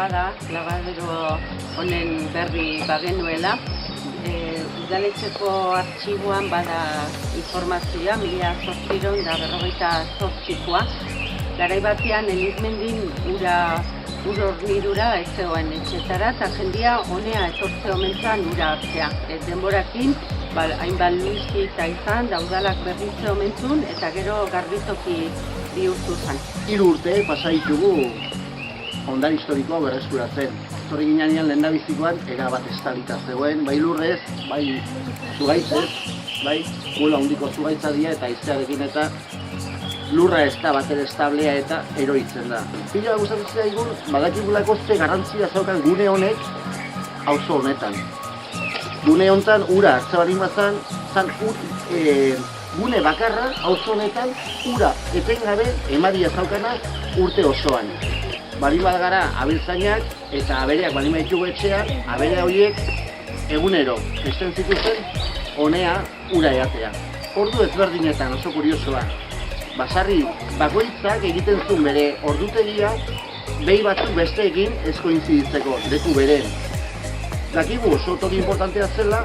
bada, labadero honen berri bagenuela. Udaletxeko artxiboan bada informazioa, 1858koa. Garai batean Elizmendin ura hornidura ez zegoen etxetara, eta jendia honea etortze omentzan ura hartzea. Denborakin, hainbat luizita izan, da udalak berritze omentzun, eta gero garbitoki bihurtu zen. 3 urte pasa ditugu ondare historikoa berreskuratzen. Etorri ginean lehendabizikoan erabat estalita zegoen, bai lurrez, bai zugaitzez, bai gula handiko zugaitza dira eta haizearekin eta lurra ez da batere establea eta eroitzen da. Pila gustatzen zaigun, badakigulako ze garrantzia zaukan gune honek auzo honetan. Gune honetan ura hartze balin bazan, gune bakarra auzo honetan ura etengabe emaria zaukanak urte osoan. Balin bat gara abiltzainak eta abereak balin baditugu etxean, abere horiek egunero esten zituzten honea ura eatea. Ordu ezberdinetan oso kuriosoa. Basarri bakoitzak egiten zuen bere ordutegia behi batzuk besteekin ez koinziditzeko, leku beren. Dakigu oso toki importantea zela,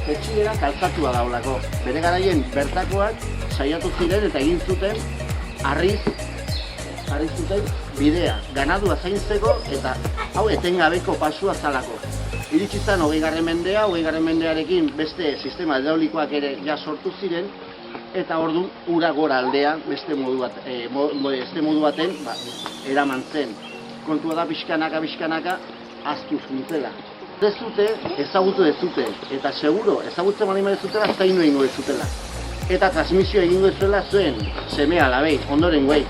etxiera kaltzatua daulako. Bere garaien bertakoak saiatu ziren eta egin zuten harriz zuten bidea, ganadua zaintzeko eta hau etengabeko pasua zalako. Iritsi zen 20. mendea, 20. mendearekin beste sistema hidraulikoak ere ja sortu ziren, eta orduan ura gora aldea beste modu baten eraman zen. Kontua da pixkanaka aztu zuntzela. Ezagutu dezute, eta seguro ezagutzen bali dezutela zainu egingo dezutela. Eta transmisio egingo dezuela zuen semea alabei, ondoren guai.